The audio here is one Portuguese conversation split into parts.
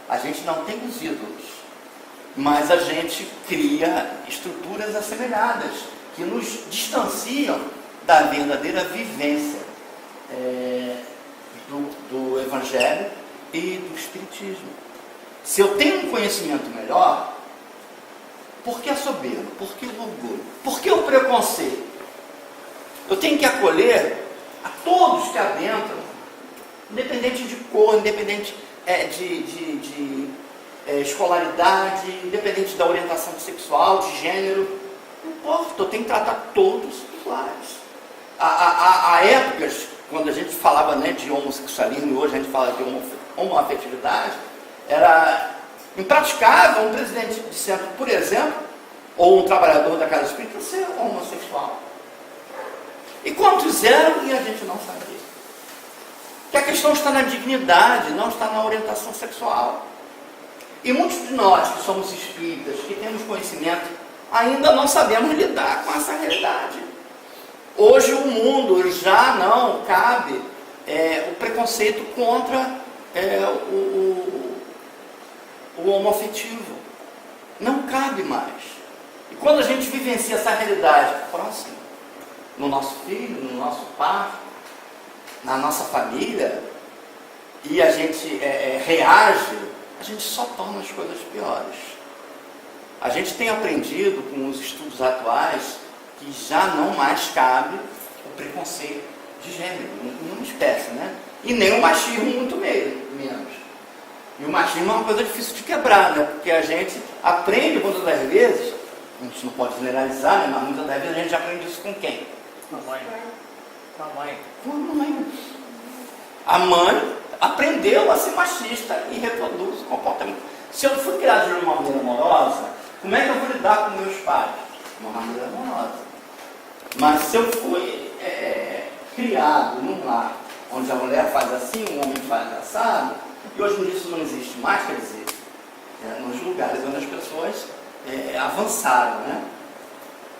A gente não tem os ídolos, mas a gente cria estruturas assemelhadas que nos distanciam da verdadeira vivência do Evangelho e do Espiritismo. Se eu tenho um conhecimento melhor, por que a soberba? Por que o orgulho? Por que o preconceito? Eu tenho que acolher a todos que adentram, independente de cor, independente de escolaridade, independente da orientação sexual, de gênero. Não importa, eu tenho que tratar todos iguais. Há épocas, quando a gente falava, né, de homossexualismo, e hoje a gente fala de homoafetividade, era impraticável um presidente de centro, por exemplo, ou um trabalhador da casa espírita ser homossexual. E quantos eram e a gente não sabia? Que a questão está na dignidade, não está na orientação sexual. E muitos de nós que somos espíritas, que temos conhecimento, ainda não sabemos lidar com essa realidade. Hoje o mundo já não cabe o preconceito contra o homoafetivo. Não cabe mais. E quando a gente vivencia essa realidade próxima, no nosso filho, no nosso pai, na nossa família, e a gente reage, a gente só torna as coisas piores. A gente tem aprendido com os estudos atuais que já não mais cabe o preconceito de gênero, em nenhuma espécie, né? E nem o machismo, muito menos. E o machismo é uma coisa difícil de quebrar, né? Porque a gente aprende muitas das vezes, a gente não pode generalizar, né? Mas muitas das vezes a gente aprende isso com quem? Com a mãe. Com a mãe. Com a mãe. A mãe aprendeu a ser machista e reproduz o comportamento. Se eu fui criado de uma maneira amorosa, como é que eu vou lidar com meus pais? De uma maneira amorosa. Mas se eu fui criado num lar onde a mulher faz assim, o homem faz assado, e hoje em dia isso não existe mais, quer dizer, nos lugares onde as pessoas avançaram, né?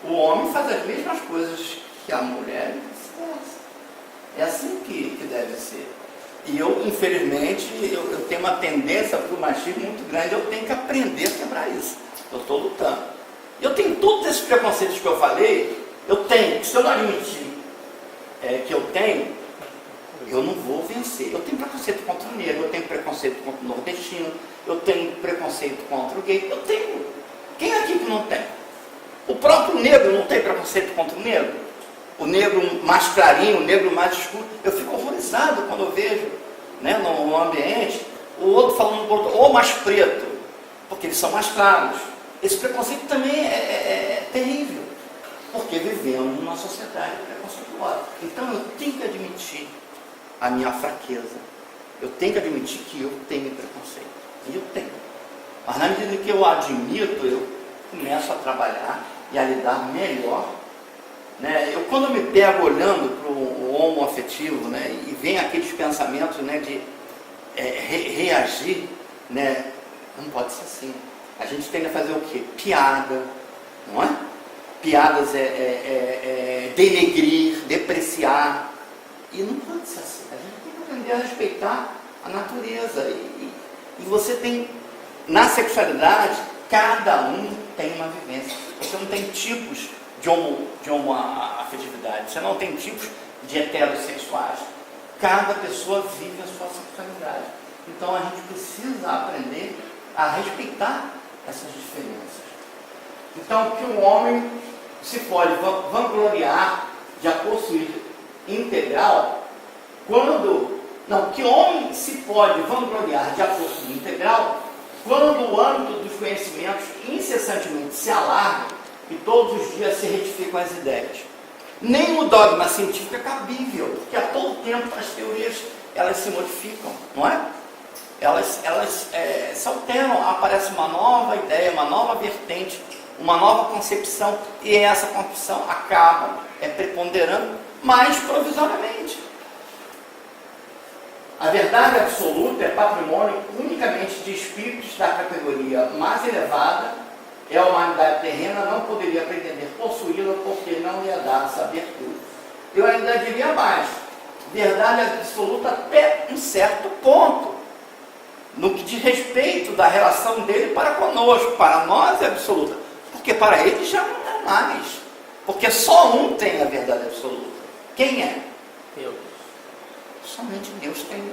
O homem faz as mesmas coisas que a mulher e vice-versa. É assim que deve ser. E eu, infelizmente, eu tenho uma tendência para o machismo muito grande, eu tenho que aprender a quebrar isso. Eu estou lutando. Eu tenho todos esses preconceitos que eu falei, eu tenho, se eu não admitir que eu tenho, eu não vou vencer. Eu tenho preconceito contra o negro, eu tenho preconceito contra o nordestino, eu tenho preconceito contra o gay, eu tenho. Quem aqui que não tem? O próprio negro não tem preconceito contra o negro? O negro mais clarinho, o negro mais escuro. Eu fico horrorizado quando eu vejo, né, no ambiente, o outro falando do outro, ou mais preto, porque eles são mais claros. Esse preconceito também é terrível, porque vivemos numa sociedade preconceituosa. Então eu tenho que admitir a minha fraqueza. Eu tenho que admitir que eu tenho preconceito. E eu tenho. Mas na medida que eu admito, eu começo a trabalhar e a lidar melhor. Né? Quando eu me pego olhando para o homoafetivo, né, e vem aqueles pensamentos, né, de reagir, né, não pode ser assim. A gente tem que fazer o quê? Piada, não é? Piadas denegrir, depreciar. E não pode ser assim. A gente tem que aprender a respeitar a natureza. E você tem, na sexualidade, cada um tem uma vivência. Você não tem tipos de homoafetividade. Você não tem tipos de heterossexuais. Cada pessoa vive a sua sexualidade. Então a gente precisa aprender a respeitar essas diferenças. Então que o homem se pode vangloriar de a possuir integral, que o homem se pode vangloriar de a possuir integral, quando o âmbito dos conhecimentos incessantemente se alarga e todos os dias se retificam as ideias. Nem o dogma científico é cabível, porque a todo tempo as teorias elas se modificam, não é? Elas se alteram, aparece uma nova ideia, uma nova vertente, uma nova concepção, e essa concepção acaba preponderando, mas provisoriamente. A verdade absoluta é patrimônio unicamente de espíritos da categoria mais elevada, e a humanidade terrena não poderia pretender possuí-la porque não ia dar saber tudo. Eu ainda diria mais, verdade absoluta até um certo ponto. no que diz respeito da relação dele para conosco. Para nós é absoluta, porque para ele já não é mais, porque só um tem a verdade absoluta. Quem é? Deus. Somente Deus tem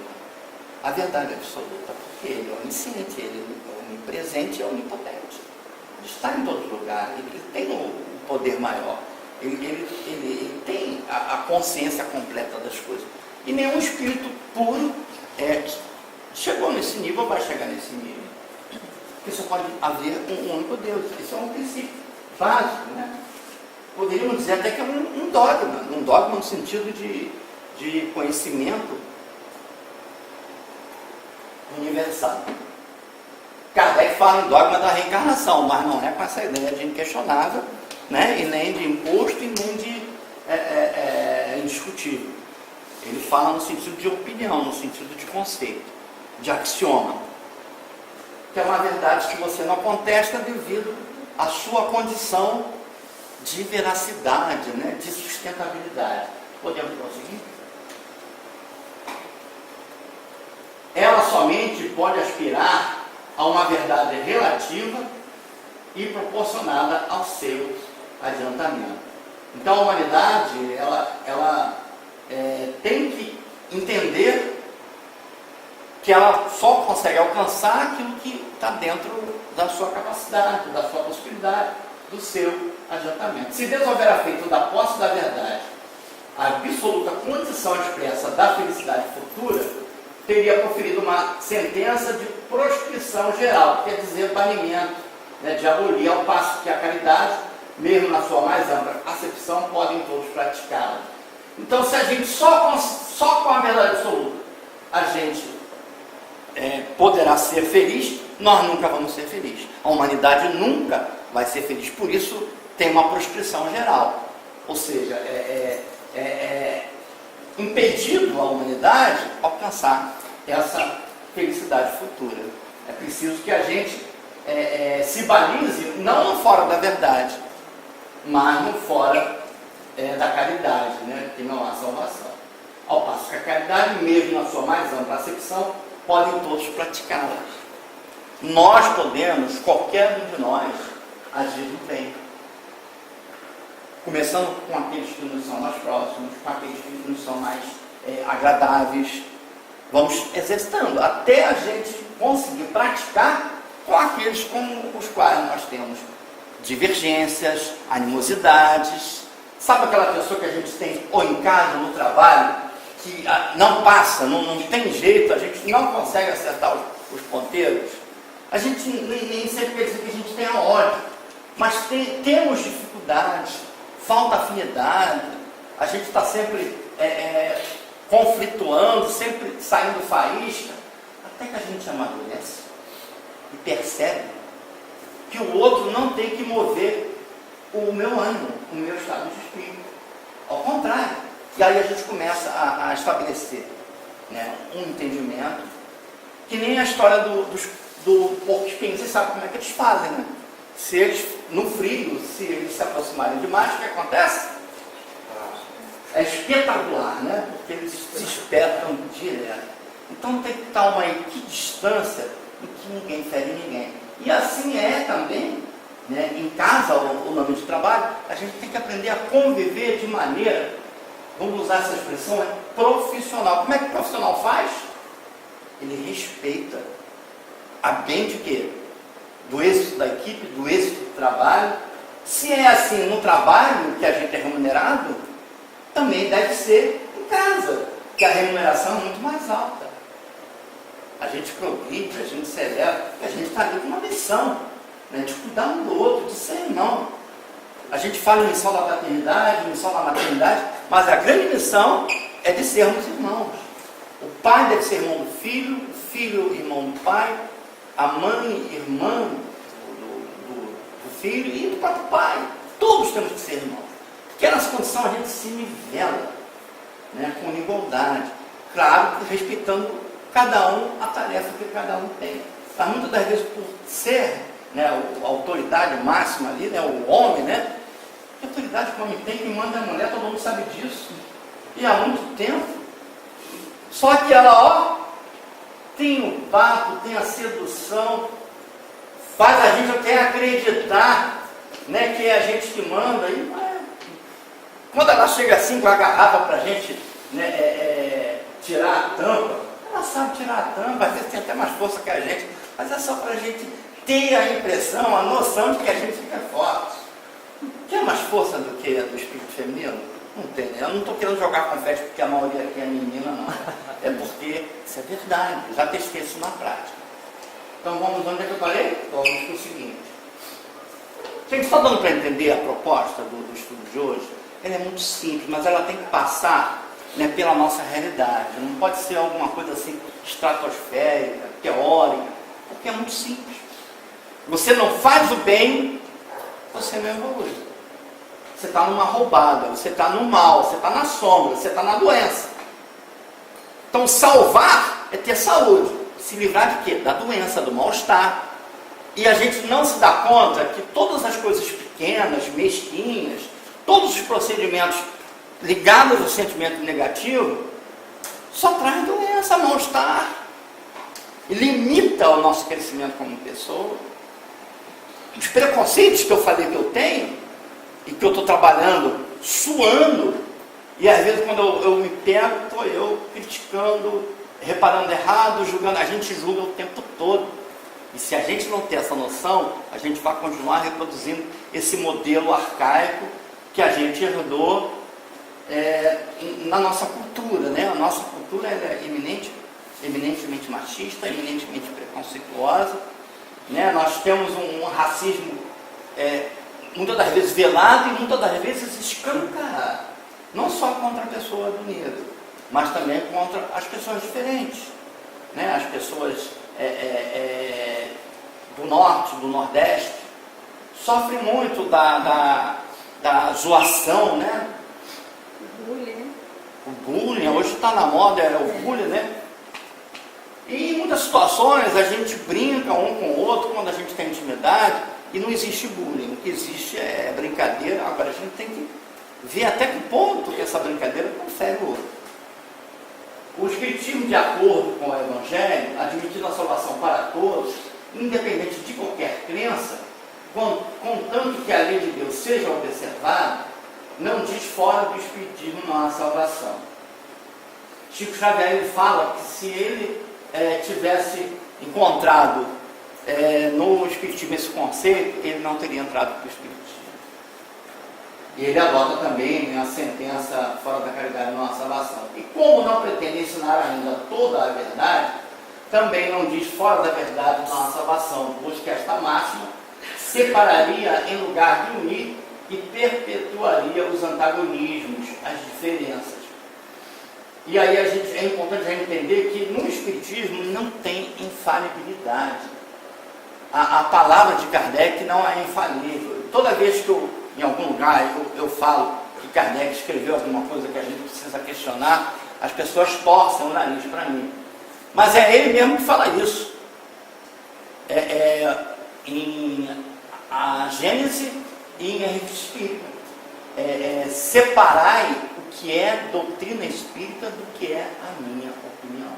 a verdade absoluta, porque ele é onisciente, ele é onipresente e onipotente. Ele está em todos os lugares, ele tem o poder maior, ele tem a consciência completa das coisas. E nenhum espírito puro chegou nesse nível ou vai chegar nesse nível. Porque só pode haver um único Deus. Isso é um princípio básico, né? Poderíamos dizer até que é um dogma no sentido de conhecimento universal. Kardec fala em dogma da reencarnação, mas não é com essa ideia de inquestionável, né? E nem de imposto e nem de indiscutível. Ele fala no sentido de opinião, no sentido de conceito, de axioma, que é uma verdade que você não contesta devido à sua condição de veracidade, né? De sustentabilidade. Podemos prosseguir? Ela somente pode aspirar a uma verdade relativa e proporcionada ao seu adiantamento. Então a humanidade ela tem que entender que ela só consegue alcançar aquilo que está dentro da sua capacidade, da sua possibilidade, do seu adiantamento. Se Deus houvera feito da posse da verdade a absoluta condição expressa da felicidade futura, teria proferido uma sentença de proscrição geral, quer dizer, banimento, né, de abolir, ao passo que a caridade, mesmo na sua mais ampla acepção, podem todos praticá-la. Então, se a gente só com a verdade absoluta a gente poderá ser feliz, nós nunca vamos ser felizes. A humanidade nunca vai ser feliz. Por isso tem uma proscrição geral. Ou seja, impedido a humanidade alcançar essa felicidade futura. É preciso que a gente se balize não no fora da verdade, mas no fora da caridade, né? Que não há salvação. Ao passo que a caridade, mesmo na sua mais ampla acepção, podem todos praticá-la. Nós podemos, qualquer um de nós, agir no bem. Começando com aqueles que nos são mais próximos, com aqueles que nos são mais agradáveis. Vamos exercitando até a gente conseguir praticar com aqueles com os quais nós temos divergências, animosidades. Sabe aquela pessoa que a gente tem ou em casa, no trabalho, que não passa, não tem jeito, a gente não consegue acertar os ponteiros? A gente nem sempre quer dizer que a gente tenha ódio, mas temos dificuldades, falta afinidade, a gente está sempre conflituando, sempre saindo faísca, até que a gente amadurece e percebe que o outro não tem que mover o meu ânimo, o meu estado de espírito. Ao contrário. E aí a gente começa a estabelecer, né, um entendimento, que nem a história do porco-espinho. Vocês sabem como é que eles fazem, né? Se eles, no frio, se eles se aproximarem demais, o que acontece? É espetacular, né? Porque eles se espetam direto. Então tem que estar uma equidistância em que ninguém fere ninguém. E assim é também, né, em casa ou no ambiente de trabalho, a gente tem que aprender a conviver de maneira, vamos usar essa expressão, profissional. Como é que o profissional faz? Ele respeita a bem de quê? Do êxito da equipe, do êxito do trabalho. Se é assim no trabalho que a gente é remunerado, também deve ser em casa, que a remuneração é muito mais alta. A gente progride, a gente celebra, porque a gente está ali com uma missão, né, de cuidar um do outro, de ser irmão. A gente fala em missão da paternidade, missão da maternidade, mas a grande missão é de sermos irmãos. O pai deve ser irmão do filho, o filho irmão do pai, a mãe irmã do filho e do próprio pai. Todos temos que ser irmãos. Porque nessa condição a gente se nivela, né, com igualdade. Claro que respeitando cada um a tarefa que cada um tem. Mas muitas das vezes por ser, né, a autoridade máxima ali, né, o homem, né? Que autoridade que o homem tem, quem manda é a mulher, todo mundo sabe disso. E há muito tempo. Só que ela, tem o papo, tem a sedução, faz a gente até acreditar, né, que é a gente que manda. E quando ela chega assim com a garrafa para a gente, né, tirar a tampa, ela sabe tirar a tampa, às vezes tem até mais força que a gente, mas é só para a gente ter a impressão, a noção de que a gente fica forte. Tem mais força do que do espírito feminino? Não tem, né? Eu não estou querendo jogar confete porque a maioria aqui é menina, não. É porque isso é verdade, eu já testei isso na prática. Então vamos onde é que eu falei? Vamos para o seguinte. Gente, só dando para entender a proposta do estudo de hoje, ela é muito simples, mas ela tem que passar, né, pela nossa realidade. Não pode ser alguma coisa assim estratosférica, teórica, porque é muito simples. Você não faz o bem, você não evolui. Você está numa roubada, você está no mal, você está na sombra, você está na doença. Então salvar é ter saúde. Se livrar de quê? Da doença, do mal-estar. E a gente não se dá conta que todas as coisas pequenas, mesquinhas, todos os procedimentos ligados ao sentimento negativo, só traz doença, mal-estar. E limita o nosso crescimento como pessoa. Os preconceitos que eu falei que eu tenho, e que eu estou trabalhando, suando, e às vezes quando eu me pego, estou eu criticando, reparando errado, julgando. A gente julga o tempo todo. E se a gente não ter essa noção, a gente vai continuar reproduzindo esse modelo arcaico que a gente herdou na nossa cultura, né? A nossa cultura é eminentemente machista, eminentemente preconceituosa, né? Nós temos um racismo muitas das vezes velado e muitas das vezes escancarado, não só contra a pessoa do negro, mas também contra as pessoas diferentes, né? As pessoas do norte, do nordeste, sofrem muito da zoação, né? O bullying, hoje está na moda, é o bullying, né? E em muitas situações a gente brinca um com o outro quando a gente tem intimidade e não existe bullying. O que existe é brincadeira. Agora a gente tem que ver até que ponto que essa brincadeira confere o outro. O Espiritismo, de acordo com o Evangelho, admitindo a salvação para todos, independente de qualquer crença, contanto que a lei de Deus seja observada, não diz fora do Espiritismo não há salvação. Chico Xavier ele fala que se ele tivesse encontrado no Espiritismo esse conceito, ele não teria entrado para o Espiritismo. E ele adota também a sentença fora da caridade não há salvação. E como não pretende ensinar ainda toda a verdade, também não diz fora da verdade não há salvação, pois que esta máxima separaria em lugar de unir e perpetuaria os antagonismos, as diferenças. E aí é importante a gente entender que no Espiritismo não tem infalibilidade. A palavra de Kardec não é infalível. Toda vez que em algum lugar eu falo que Kardec escreveu alguma coisa que a gente precisa questionar, as pessoas torcem o nariz para mim. Mas é ele mesmo que fala isso. Em a Gênese e em a Revista Espírita. Separai o que é doutrina espírita do que é a minha opinião.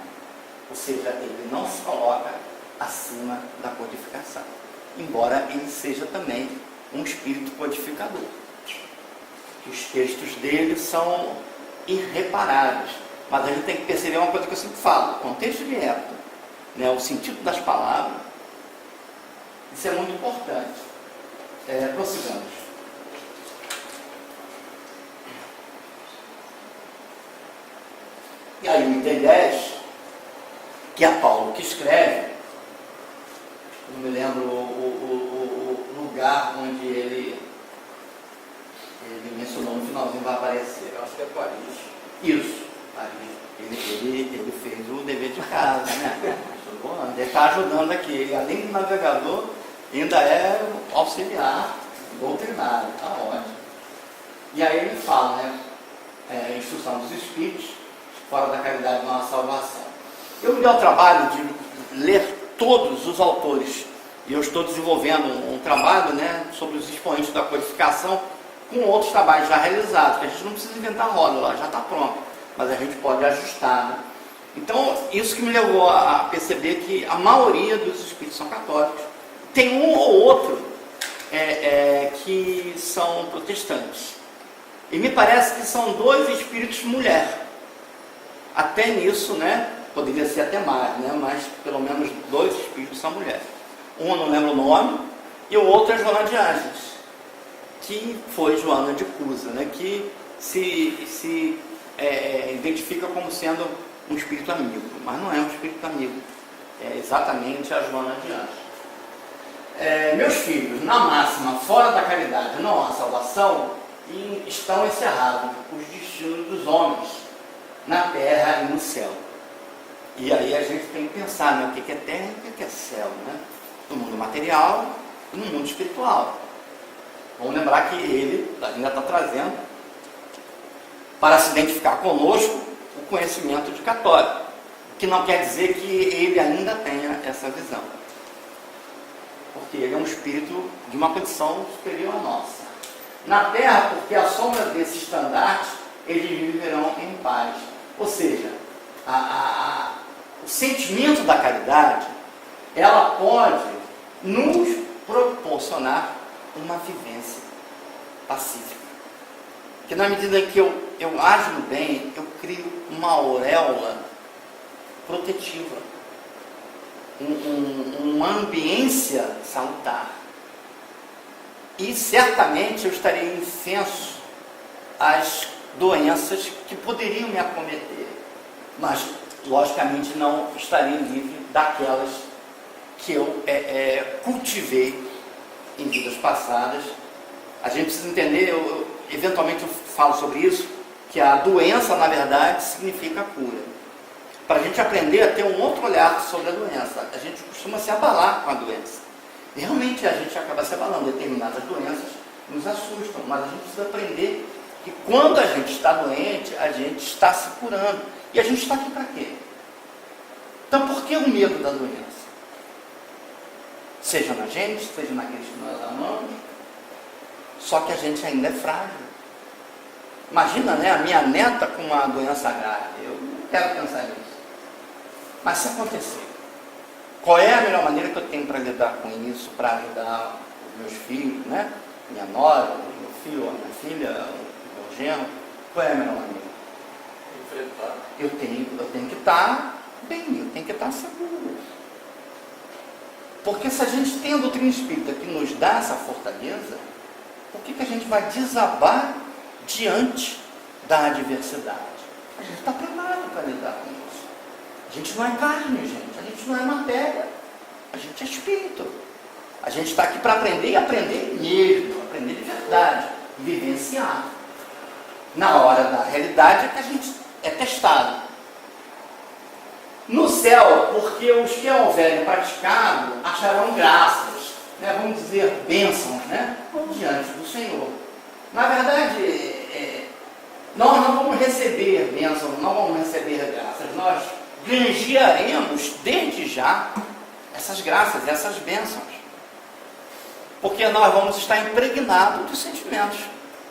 Ou seja, ele não se coloca acima da codificação, embora ele seja também um espírito codificador. Os textos dele são irreparáveis, mas a gente tem que perceber uma coisa que eu sempre falo: o contexto de época, né, o sentido das palavras, isso é muito importante. Prossigamos. E aí o item 10, que é Paulo que escreve, não me lembro o lugar onde ele mencionou no finalzinho, vai aparecer. Eu acho que é Paris. Isso, Paris. Ele fez o dever de casa, né? Ele está ajudando aqui. Ele, além de navegador, ainda é auxiliar, doutrinário. Está ótimo. E aí ele fala, né? Instrução dos Espíritos, fora da caridade não há salvação. Eu me dei o trabalho de ler todos os autores, e eu estou desenvolvendo um trabalho, né, sobre os expoentes da codificação, com outros trabalhos já realizados, que a gente não precisa inventar roda, ela já está pronta, mas a gente pode ajustar, né? Então, isso que me levou a perceber que a maioria dos espíritos são católicos. Tem um ou outro que são protestantes. E me parece que são 2 espíritos mulher. Até nisso, né? Poderia ser até mais, né? Mas pelo menos 2 espíritos são mulheres. Um eu não lembro o nome, e o outro é Joana de Ângeles, que foi Joana de Cusa, né? Que se identifica como sendo um espírito amigo, mas não é um espírito amigo, é exatamente a Joana de Ângeles. Meus filhos, na máxima, fora da caridade não há salvação, e estão encerrados os destinos dos homens na terra e no céu. E aí a gente tem que pensar, né, o que é terra e o que é céu, né? No mundo material e no mundo espiritual. Vamos lembrar que ele ainda está trazendo para se identificar conosco o conhecimento de católico, que não quer dizer que ele ainda tenha essa visão, porque ele é um espírito de uma condição superior à nossa. Na terra, porque à sombra desse estandarte, eles viverão em paz. Ou seja, o sentimento da caridade, ela pode nos proporcionar uma vivência pacífica. Que na medida em que eu ajo no bem, eu crio uma auréola protetiva, uma ambiência salutar. E certamente eu estaria insenso às doenças que poderiam me acometer, mas logicamente não estaria livre daquelas que eu cultivei em vidas passadas. A gente precisa entender, eventualmente eu falo sobre isso, que a doença na verdade significa cura. Para a gente aprender a ter um outro olhar sobre a doença, a gente costuma se abalar com a doença. Realmente a gente acaba se abalando, determinadas doenças nos assustam, mas a gente precisa aprender que quando a gente está doente, a gente está se curando. E a gente está aqui para quê? Então por que o medo da doença? Seja na gente, seja naqueles que nós amamos, só que a gente ainda é frágil. Imagina, né, a minha neta com uma doença grave, eu não quero pensar nisso. Mas se acontecer, qual é a melhor maneira que eu tenho para lidar com isso, para ajudar os meus filhos, né? Minha nora, meu filho, a minha filha, o meu genro? Qual é a melhor maneira? Enfrentar. Eu tenho que estar bem, eu tenho que estar seguro. Porque se a gente tem a doutrina espírita que nos dá essa fortaleza, por que a gente vai desabar diante da adversidade? A gente está preparado para lidar com isso. A gente não é carne, gente. A gente não é matéria. A gente é espírito. A gente está aqui para aprender e aprender mesmo. Aprender de verdade. E vivenciar. Na hora da realidade é que a gente é testado. No céu, porque os que houverem praticado acharão graças, né? Vamos dizer, bênçãos, né? Diante do Senhor. Na verdade, nós não vamos receber bênçãos, não vamos receber graças. Nós granjearemos desde já essas graças, essas bênçãos. Porque nós vamos estar impregnados dos sentimentos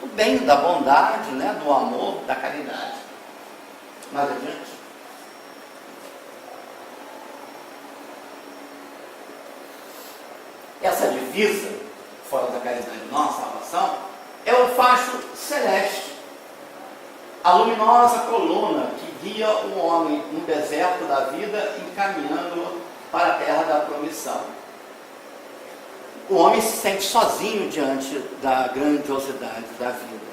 do bem, da bondade, né? Do amor, da caridade. Mais adiante. Essa divisa, fora da caridade nossa, salvação, é o facho celeste, a luminosa coluna que guia o homem no deserto da vida, encaminhando para a terra da promissão. O homem se sente sozinho diante da grandiosidade da vida.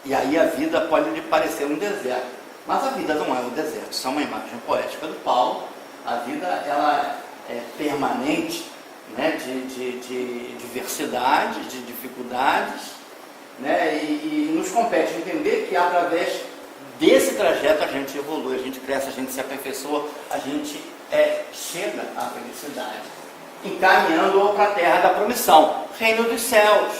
E aí a vida pode lhe parecer um deserto, mas a vida não é um deserto. Isso é uma imagem poética do Paulo. A vida, ela é permanente, né, de diversidade, de dificuldades, né, e nos compete entender que através desse trajeto a gente evolui, a gente cresce, a gente se aperfeiçoa, a gente chega à felicidade, encaminhando para a terra da promissão, reino dos céus,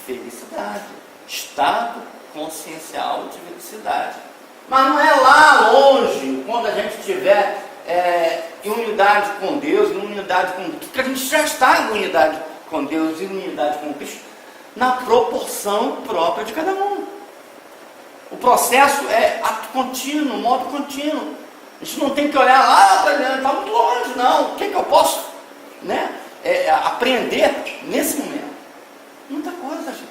felicidade, estado consciencial de felicidade. Mas não é lá longe, quando a gente estiver em unidade com Deus, em unidade com Cristo, que a gente já está em unidade com Deus, em unidade com Cristo, na proporção própria de cada um. O processo é ato contínuo, modo contínuo. A gente não tem que olhar lá para ele, está muito longe, não. O que eu posso, né, aprender nesse momento? Muita coisa, gente.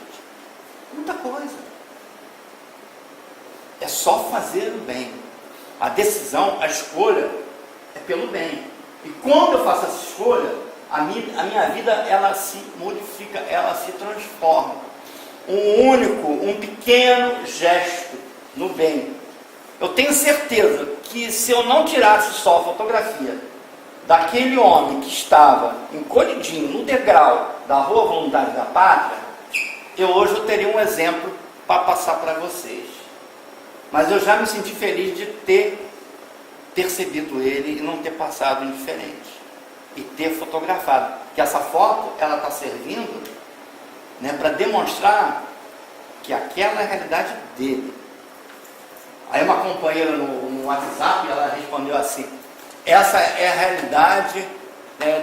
Muita coisa. É só fazer o bem. A decisão, a escolha é pelo bem. E quando eu faço essa escolha, a minha vida, ela se modifica, ela se transforma. Um pequeno gesto no bem. Eu tenho certeza que se eu não tirasse só a fotografia daquele homem que estava encolhidinho no degrau da Rua Voluntários da Pátria, hoje eu teria um exemplo para passar para vocês. Mas eu já me senti feliz de ter percebido ele e não ter passado indiferente. E ter fotografado. Que essa foto, ela está servindo, né, para demonstrar que aquela é a realidade dele. Aí uma companheira no WhatsApp, ela respondeu assim: essa é a realidade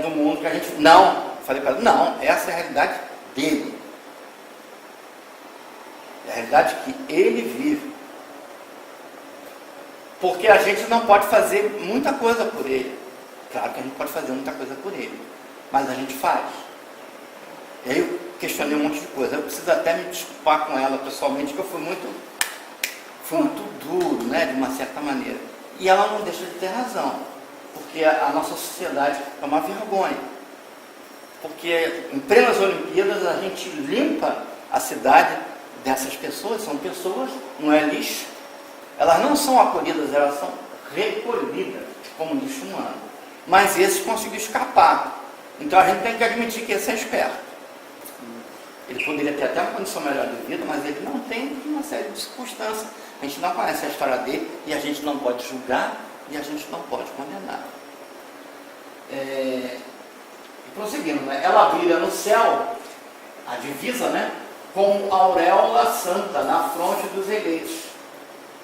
do mundo que a gente... Não, eu falei para ela, não, essa é a realidade dele. É a realidade que ele vive. Porque a gente não pode fazer muita coisa por ele. Claro que a gente pode fazer muita coisa por ele, mas a gente faz. E aí eu questionei um monte de coisa. Eu preciso até me desculpar com ela pessoalmente, que eu fui muito duro, né, de uma certa maneira. E ela não deixa de ter razão, porque a nossa sociedade é uma vergonha. Porque em plenas Olimpíadas a gente limpa a cidade dessas pessoas, são pessoas, não é lixo. Elas não são acolhidas, elas são recolhidas como lixo humano. Mas esse conseguiu escapar. Então a gente tem que admitir que esse é esperto. Ele poderia ter até uma condição melhor de vida, mas ele não tem, por uma série de circunstâncias. A gente não conhece a história dele e a gente não pode julgar e a gente não pode condenar. E prosseguindo, né? Ela brilha no céu, a divisa, né, como auréola santa na fronte dos eleitos.